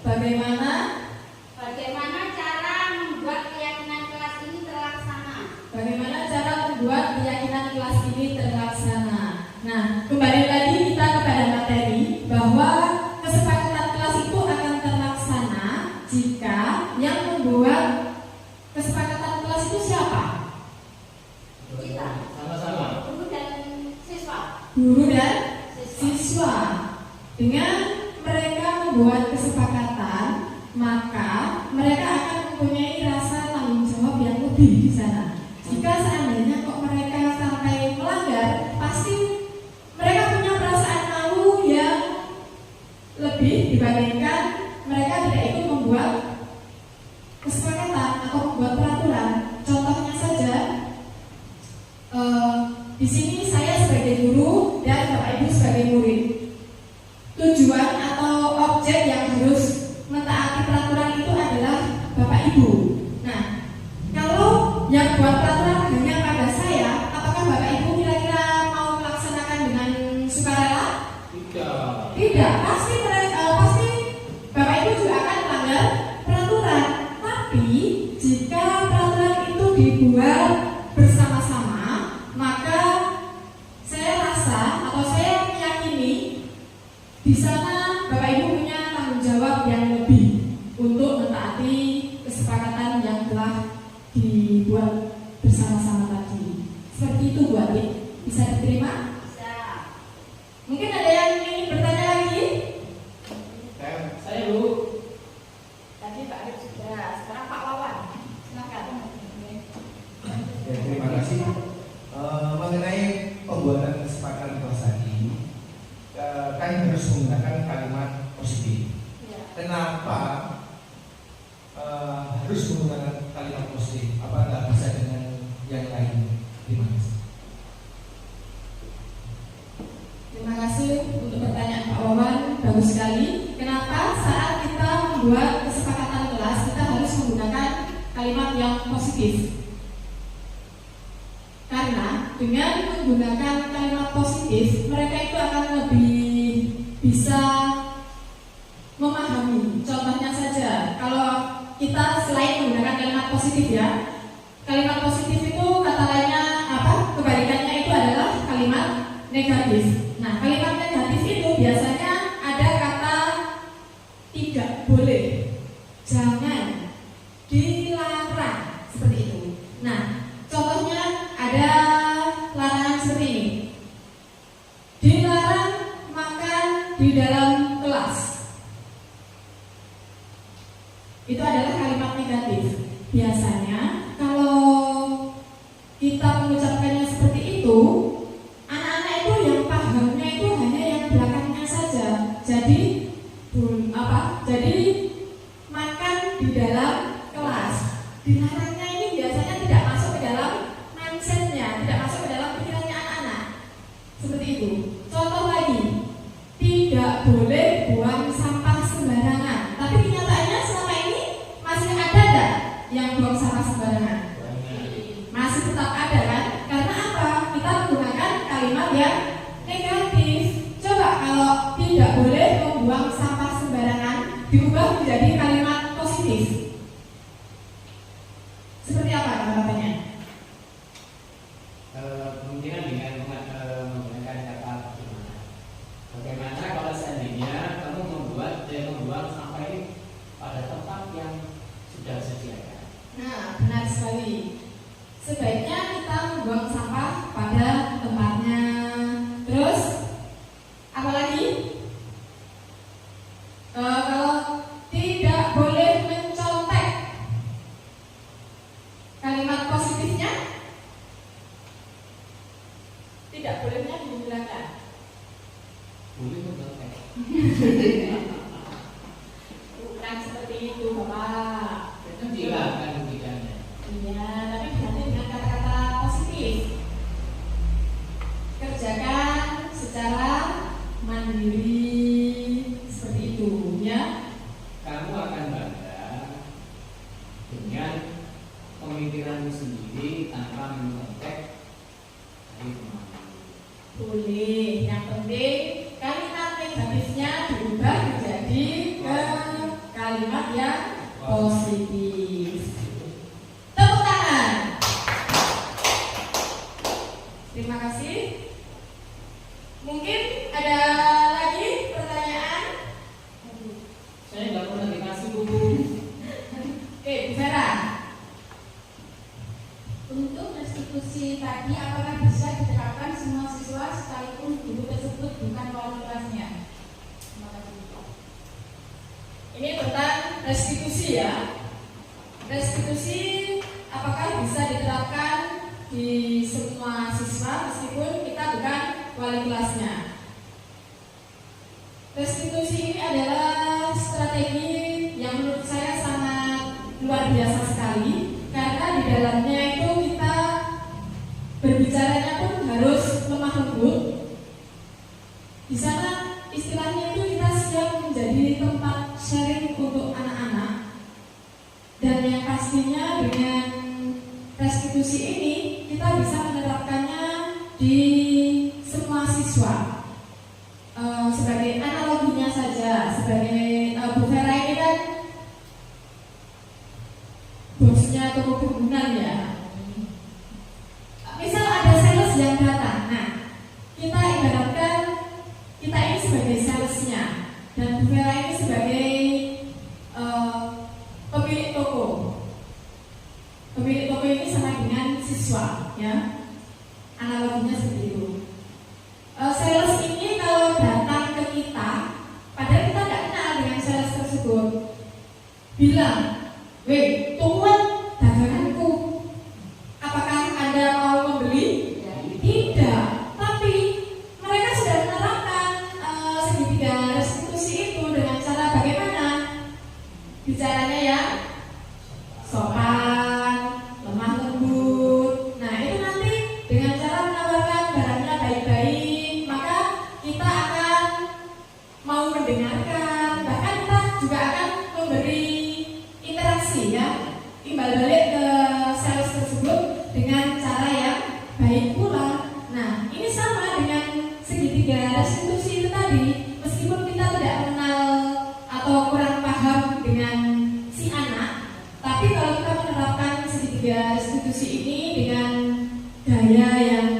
Bagaimana cara membuat keyakinan kelas ini terlaksana? Bagaimana cara membuat keyakinan kelas ini terlaksana? Nah, kembali lagi kita kepada materi bahwa kesepakatan kelas itu akan terlaksana jika yang membuat kesepakatan kelas itu siapa? Kita, Sama-sama. guru dan siswa. Guru dan siswa. Dengan mereka membuat kesepakatan, maka mereka akan mempunyai rasa tanggung jawab yang lebih di sana. Jika seandainya kok mereka sampai melanggar, pasti mereka punya perasaan malu yang lebih dibandingkan mereka tidak ikut membuat kesepakatan atau membuat peraturan. Contohnya saja, di sini saya sebagai guru dan Bapak Ibu sebagai murid. Tujuan atau objek yang harus mentaati peraturan itu adalah Bapak Ibu. Nah, kalau yang buat peraturan hanya pada saya, apakah Bapak Ibu kira-kira mau melaksanakan dengan sukarela? Tidak, pasti Bapak Ibu juga akan melanggar peraturan. Tapi jika peraturan itu dibuat bersama-sama, maka saya rasa atau saya meyakini di sana Bapak Ibu punya tanggung jawab yang lebih untuk mentaati kesepakatan yang telah dibuat bersama-sama tadi. Seperti itu Bu Ati. Bisa diterima? Bisa. Mungkin ada yang ingin bertanya lagi? Saya Bu. Tadi Pak Arif sudah, sekarang Pak Wawan. Silakan. Ya, terima kasih. Mengenai pembuatan kesepakatan kelas tadi, kan harus menggunakan kalimat positif. Ya. Kenapa harus menggunakan kalimat positif? Apa nggak bisa dengan yang lain? Terima kasih. Terima kasih untuk pertanyaan Pak Wawan, bagus sekali. Kenapa saat kita membuat kesepakatan kelas kita harus menggunakan kalimat yang positif? Karena dengan menggunakan kalimat positif, mereka itu akan lebih bisa memahami. Contohnya saja, kalau kita selain menggunakan kalimat positif ya, kalimat positif itu kata lainnya apa? Kebalikannya itu adalah kalimat negatif. Nah, kalimat negatif itu biasanya ada kata tidak boleh, jangan, dilarang, seperti itu. Nah, contohnya ada larangan seperti ini. Dilarang makan di dalam kelas. Itu adalah kalimat negatif. Biasanya kalau kita mengucapkannya seperti itu, anak-anak itu yang pahamnya itu hanya yang belakangnya saja. Jadi Jadi makan di dalam kelas. Dilarangnya ini biasanya tidak masuk ke dalam mindsetnya, tidak masuk ke dalam pikirannya anak-anak. Seperti itu. Contoh lagi, tidak boleh buang sampah sembarangan. Tapi kenyataannya selama ini masih ada nggak yang buang sampah sembarangan? Masih tetap ada kan? Karena apa? Kita menggunakan kalimat yang negatif. Coba kalau tidak boleh membuang sampah sembarangan diubah menjadi kalimat positif. Seperti apa tanggapannya? Kemungkinan dengan menggunakan kata bagaimana kalau seandainya kamu membuang sampah ini pada tempat yang sudah disediakan. Nah, benar sekali. Sebaiknya kita membuang sampah pada tempatnya. Terus, apa lagi? Kalau tidak boleh mencontek, kalimat positifnya tidak bolehnya digunakan. Boleh mencontek. Bukan seperti itu, Bapak. Kan dilarang logikanya. Iya, tapi berarti dengan kata-kata positif. Kerjakan secara mandiri seperti itu, ya. Kamu akan bangga dengan pemikiranmu sendiri tanpa mencontek dari pemahaman. Boleh, yang penting kalimat negatifnya diubah menjadi ke kalimat yang positif. Tepuk tangan. Terima kasih. Mungkin ada lagi pertanyaan? Saya nggak pernah dikasih buku. Oke, Bu Vera. Untuk restitusi tadi, apakah bisa diterapkan semua siswa sekalipun guru tersebut bukan wali kelasnya? Terima kasih. Ini tentang restitusi ya. Restitusi apakah bisa diterapkan di semua siswa meskipun kita bukan wali kelasnya? Restitusi ini adalah strategi yang menurut saya sangat luar biasa sekali karena di dalamnya itu kita berbicaranya pun harus lemah lembut. Di sana istilahnya itu kita siap menjadi tempat sharing untuk anak-anak, dan yang pastinya dengan restitusi ini kita bisa menerapkannya di semua siswa. Sebagai analoginya saja, sebagai Bu Vera ini kan bosnya toko bangunan ya. Misal ada sales yang datang, nah kita ibaratkan kita ini sebagai salesnya dan Bu Vera ini sebagai pemilik toko. Pemilik toko ini sama dengan siswa, ya. Analoginya seperti itu. Sales ini kalau datang ke kita, padahal kita tidak kenal dengan sales tersebut, bilang, "Weh, tungguan daganganku. Apakah Anda mau membeli?" Tidak. Tapi mereka sudah menerapkan segitiga restitusi itu dengan cara bagaimana? Bicaranya ya sopan, lemah lembut. Nah, itu nanti dengan cara menawarkan barangnya baik-baik, maka kita akan mau mendengarkan, bahkan kita juga akan memberi interaksi ya, imbal balik ke sales tersebut dengan cara yang baik pula. Nah, ini sama dengan segitiga restitusi itu tadi. Meskipun kita tidak mengenal atau kurang paham dengan si anak, tapi kalau kita menerapkan segitiga restitusi ini dengan gaya yang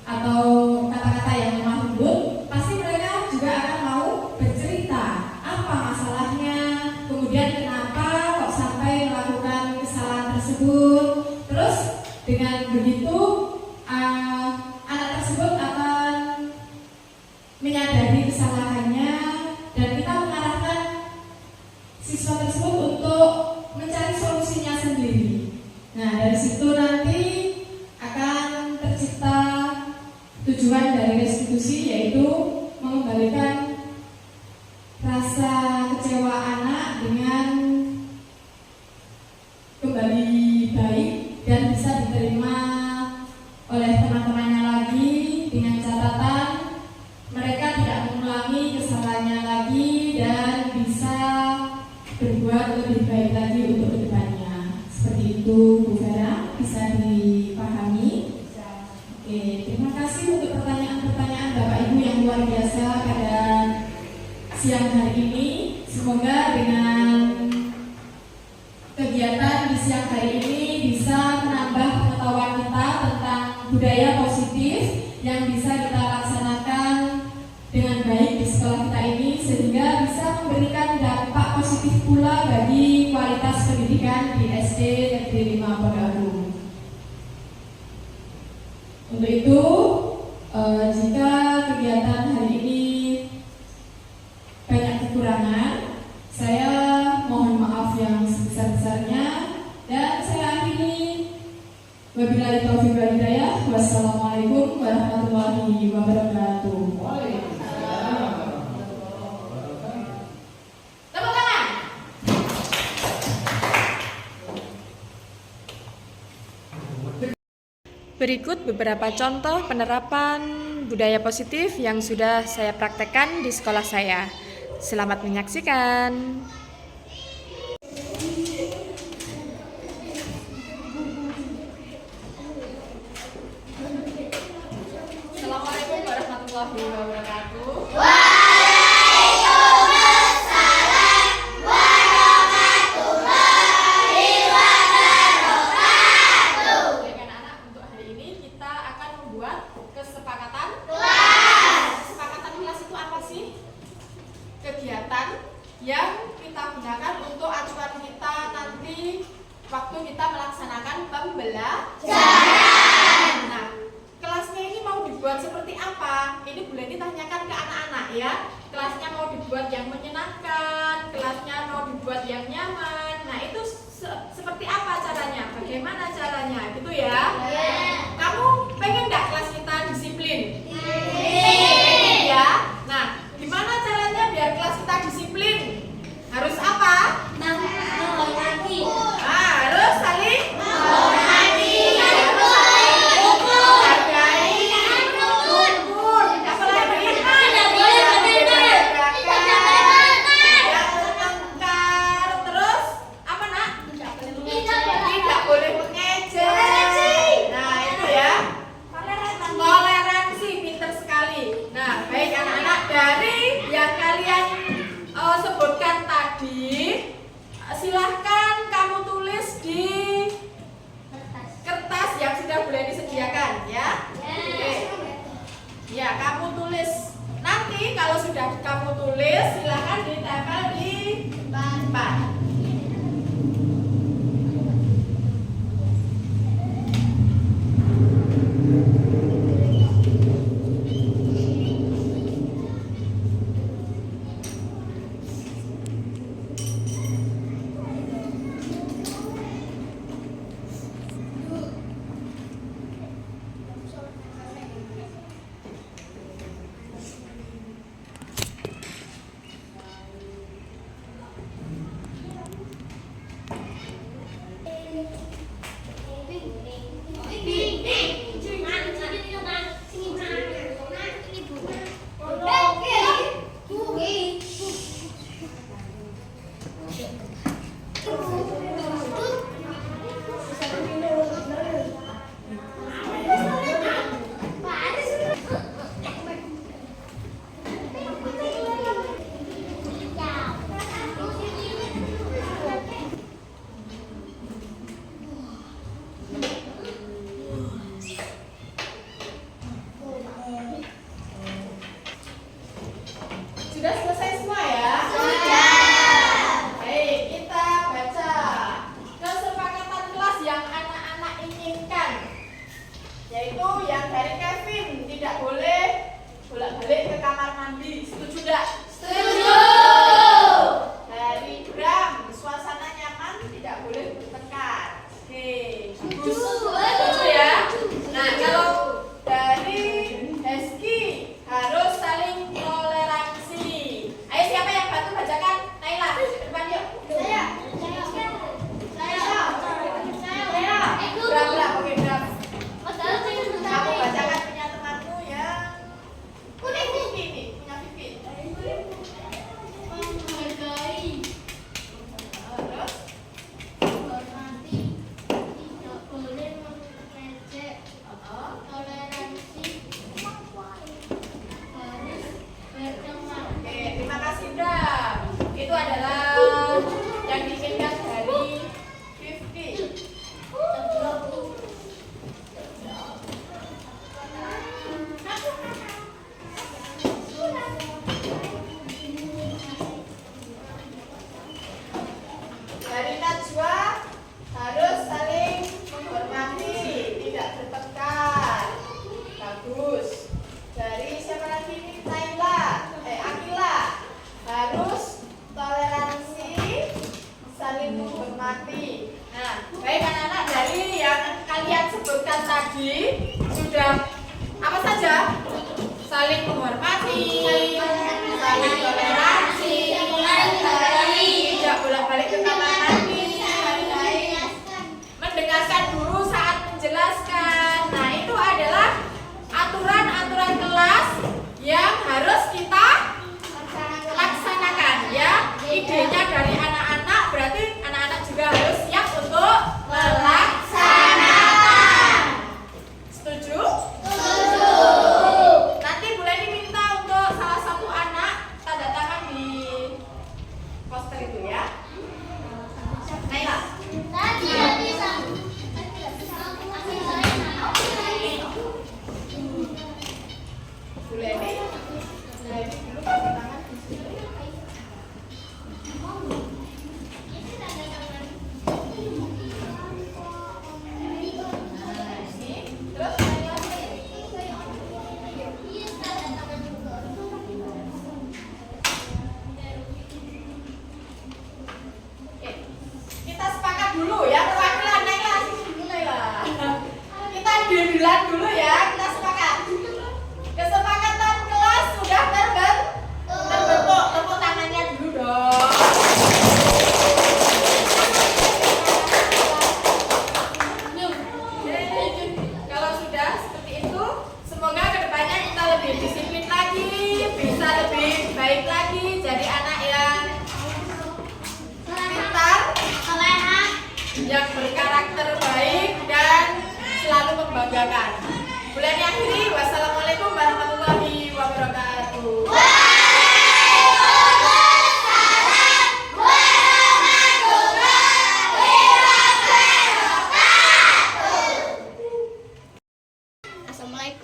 atau kata-kata yang lemah lembut, pasti mereka juga akan mau bercerita apa masalahnya, kemudian kenapa kok sampai melakukan kesalahan tersebut. Terus dengan begitu anak tersebut akan menyadari kesalahannya dan kita mengarahkan siswa tersebut untuk mencari solusinya sendiri. Nah, dari situ nanti akan tercipta tujuan dari restitusi, yaitu mengembalikan rasa kecewa anak dengan kembali baik dan bisa diterima oleh teman-temannya lagi, dengan catatan mereka tidak mengulangi kesalahannya lagi dan bisa berbuat lebih baik lagi untuk kedepannya. Seperti itu, Bu Vera, bisa dipahami? Oke, terima kasih untuk pertanyaan-pertanyaan Bapak Ibu yang luar biasa pada siang hari ini. Semoga dengan kegiatan di siang hari ini bisa menambah pengetahuan kita tentang budaya positif yang bisa kita laksanakan dengan baik di sekolah kita ini, sehingga bisa memberikan dampak positif pula bagi kualitas pendidikan di SD Negeri 5 Pondok Agung. Untuk itu, jika kegiatan hari ini banyak kekurangan, saya mohon maaf yang sebesar-besarnya, dan saya akhiri. Wabillahi taufiq wal hidayah. Wassalamualaikum warahmatullahi wabarakatuh. Waalaikumsalam. Berikut beberapa contoh penerapan budaya positif yang sudah saya praktekkan di sekolah saya. Selamat menyaksikan. Assalamualaikum warahmatullahi wabarakatuh. Kegiatan yang kita gunakan untuk acuan kita nanti waktu kita melaksanakan pembelajaran. Nah, kelasnya ini mau dibuat seperti apa? Ini boleh ditanyakan ke anak-anak ya. Kelasnya mau dibuat yang menyenangkan, kelasnya mau dibuat yang nyaman. Nah, itu seperti apa caranya? Bagaimana caranya? Gitu ya. Kamu pengen nggak kelas kita disiplin? Pengen ya. Nah, gimana caranya biar kelas kita disiplin? Harus apa? Menghormati. Harus saling Menghormati. menghargai, rukun. Apa lagi? Tidak boleh bertengkar. Tidak bertengkar. Terus apa nak? Tidak boleh mengejek. Nah itu ya.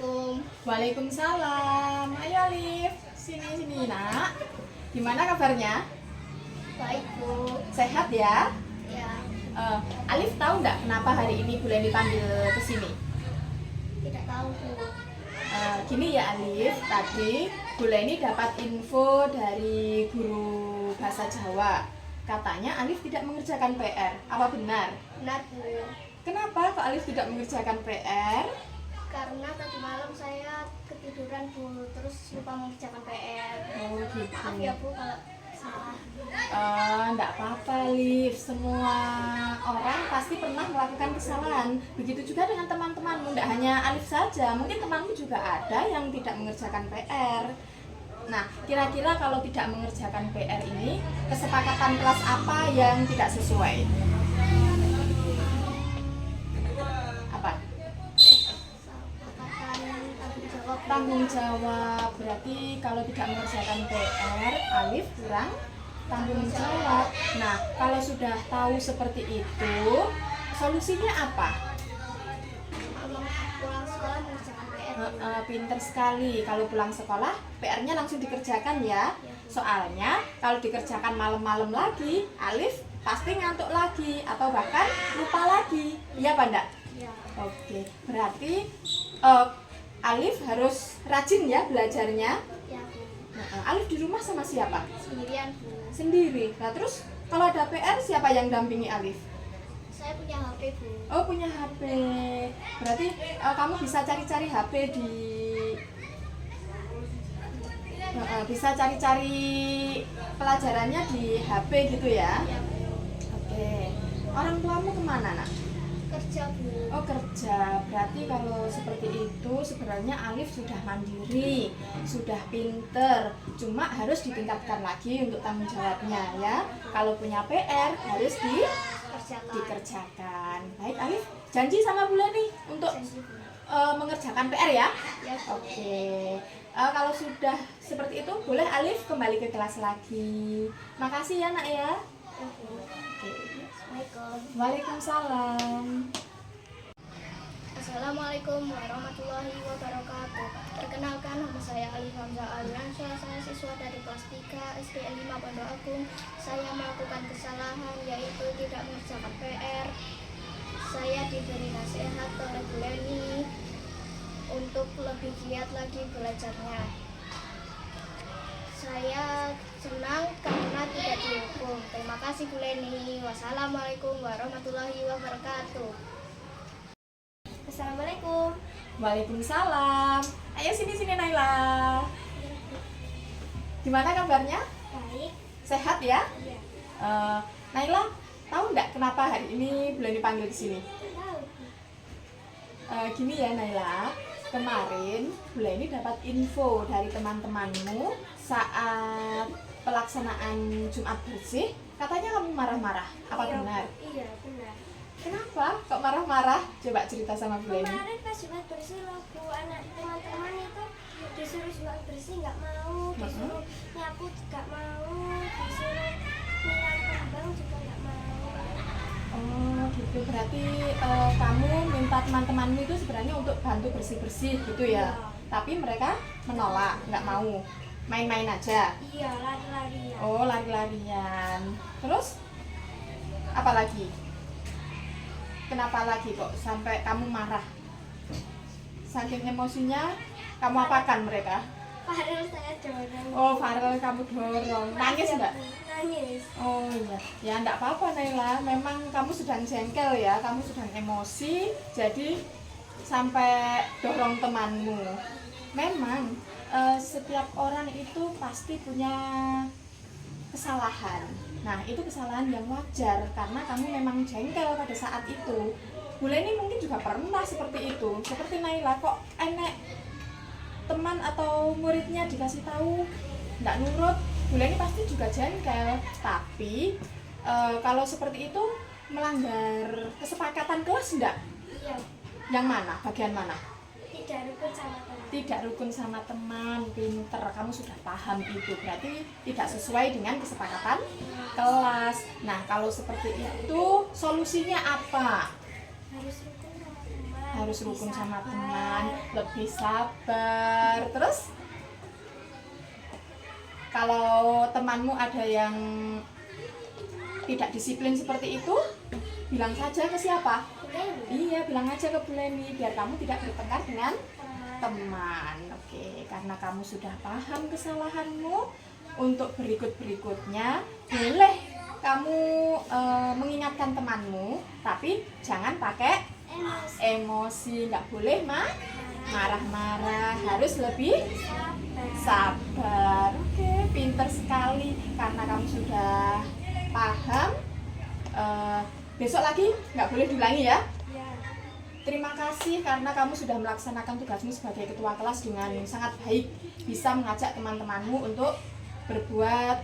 Assalamualaikum. Waalaikumsalam. Ayo Alif, sini nak. Gimana kabarnya? Baik, Bu. Sehat ya? Ya, Alif tahu nggak kenapa hari ini bulan dipanggil ke sini? tidak tahu, Bu. Gini ya Alif, tadi Buleni dapat info dari guru bahasa Jawa. Katanya Alif tidak mengerjakan PR. Apa benar? Benar, Bu. Kenapa kok Alif tidak mengerjakan PR? Karena tadi malam saya ketiduran, Bu, terus lupa mengerjakan PR. Oh gitu. Maaf ya, Bu, kalau salah. Enggak apa-apa Alif, semua orang pasti pernah melakukan kesalahan. Begitu juga dengan teman-temanmu, tidak hanya Alif saja, mungkin temanmu juga ada yang tidak mengerjakan PR. Nah, kira-kira kalau tidak mengerjakan PR ini, kesepakatan kelas apa yang tidak sesuai? Apa? Katakan tanggung jawab. Tanggung jawab. Berarti kalau tidak mengerjakan PR, Alif kurang tanggung jawab. Nah, kalau sudah tahu seperti itu, solusinya apa? Pulang sekolah mengerjakan PR. Pinter sekali. Kalau pulang sekolah, PR-nya langsung dikerjakan ya. Soalnya kalau dikerjakan malam-malam lagi, Alif pasti ngantuk lagi atau bahkan lupa lagi. Iya apa enggak? Ya, Oke, berarti Alif harus rajin ya belajarnya. ya, Bu. Alif di rumah sama siapa? Sendirian, Bu. Sendiri. Nah terus kalau ada PR siapa yang dampingi Alif? Saya punya HP, Bu. Oh punya HP. Berarti kamu bisa cari-cari HP di bisa cari-cari pelajarannya di HP gitu ya? Ya, Bu. Oke. Orang tuamu kemana nak? Kerja, Bu. Oh kerja. Berarti kalau seperti itu sebenarnya Alif sudah mandiri, sudah pinter. Cuma harus ditingkatkan lagi untuk tanggung jawabnya ya. Kalau punya PR harus Kerjakan. dikerjakan. Baik Alif, janji sama Buleni untuk Janji, Bu. mengerjakan PR ya. Ya, Bu. Oke. Kalau sudah seperti itu boleh Alif kembali ke kelas lagi. Makasih ya nak ya. Ya, Bu. Oke. Assalamualaikum. Waalaikumsalam. Assalamualaikum warahmatullahi wabarakatuh. Perkenalkan, nama saya Ali Hamzah Aliansyah. Saya siswa dari kelas 3 SD 5 Pondok Agung. Saya melakukan kesalahan yaitu tidak mengerjakan PR. Saya diberi nasihat oleh Bu Leni untuk lebih giat lagi belajarnya. Saya senang karena tidak dihukum. Terima kasih Bu Leni. Wassalamualaikum warahmatullahi wabarakatuh. Assalamualaikum. Waalaikumsalam. Ayo sini Naila. Gimana kabarnya? Baik. Sehat ya? Iya. Naila, tahu nggak kenapa hari ini Buleni dipanggil ke sini? Tahu. Gini ya Naila, kemarin Buleni dapat info dari teman-temanmu saat pelaksanaan Jumat bersih. Katanya kamu marah-marah. Apa benar? Iya, benar. Kenapa? Kok marah-marah? Coba cerita sama Buleni. Kemarin pas Jumat bersih loh, Bu, anak teman-teman itu disuruh Jumat bersih nggak mau, disuruh nyapu juga mau, disuruh nyiram kembang juga nggak mau. Oh gitu, berarti kamu minta teman-temanmu itu sebenarnya untuk bantu bersih-bersih gitu ya? Iya. Tapi mereka menolak, nggak mau, main-main aja. Iya, lari-larian. Oh lari-larian. Terus apa lagi? Kenapa lagi kok sampai kamu marah? Saking emosinya kamu apakan mereka? Padahal saya dorong. Oh Farel kamu dorong, nangis nggak? Nangis. Oh iya, ya enggak apa-apa Naila. Memang kamu sedang jengkel ya, kamu sedang emosi, jadi sampai dorong temanmu. Memang setiap orang itu pasti punya kesalahan. Nah, itu kesalahan yang wajar karena kamu memang jengkel pada saat itu. Buleni mungkin juga pernah seperti itu. Seperti Naila, kok enek teman atau muridnya dikasih tahu nggak nurut, Buleni pasti juga jengkel. Tapi kalau seperti itu melanggar kesepakatan kelas enggak? Iya, Yang mana? Bagian mana? tidak rukun sama teman. Tidak rukun sama teman, pinter, kamu sudah paham itu. Berarti tidak sesuai dengan kesepakatan kelas. Nah, kalau seperti itu solusinya apa? Harus rukun sama teman. harus rukun sama teman, lebih sabar. Terus kalau temanmu ada yang tidak disiplin seperti itu, bilang saja ke siapa? Iya, bilang aja ke Bu Leni biar kamu tidak bertengkar dengan teman. Oke, karena kamu sudah paham kesalahanmu, untuk berikut-berikutnya boleh kamu mengingatkan temanmu, tapi jangan pakai emosi, nggak boleh marah-marah, harus lebih sabar. Oke, pinter sekali karena kamu sudah paham. Besok lagi nggak boleh diulangi ya. Terima kasih karena kamu sudah melaksanakan tugasmu sebagai ketua kelas dengan sangat baik, bisa mengajak teman-temanmu untuk berbuat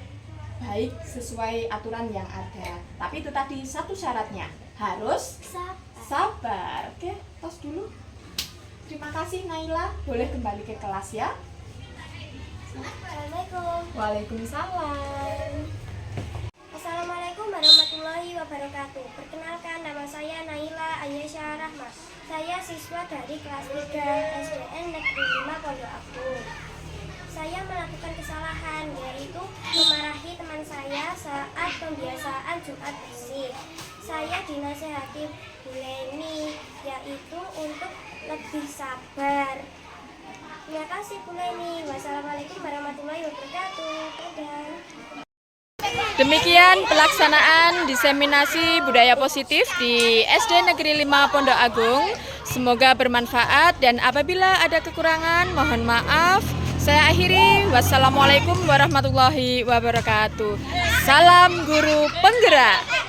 baik sesuai aturan yang ada. Tapi itu tadi satu syaratnya, harus sabar. Oke, tos dulu. Terima kasih Naila, boleh kembali ke kelas ya. Assalamualaikum. Waalaikumsalam. Assalamualaikum warahmatullahi wabarakatuh. Perkenalkan, nama saya Naila Ayesha Rahma. Saya siswa dari kelas 3 SDN Negeri 5 Pondok Agung. Saya melakukan kesalahan, yaitu memarahi teman saya saat pembiasaan Jumat bersih. Saya dinasehati Bu Leni, yaitu untuk lebih sabar. Terima kasih Bu Leni. Wassalamualaikum warahmatullahi wabarakatuh. Dadah. Demikian pelaksanaan diseminasi budaya positif di SD Negeri 5 Pondok Agung. Semoga bermanfaat dan apabila ada kekurangan mohon maaf. Saya akhiri. Wassalamualaikum warahmatullahi wabarakatuh. Salam guru penggerak.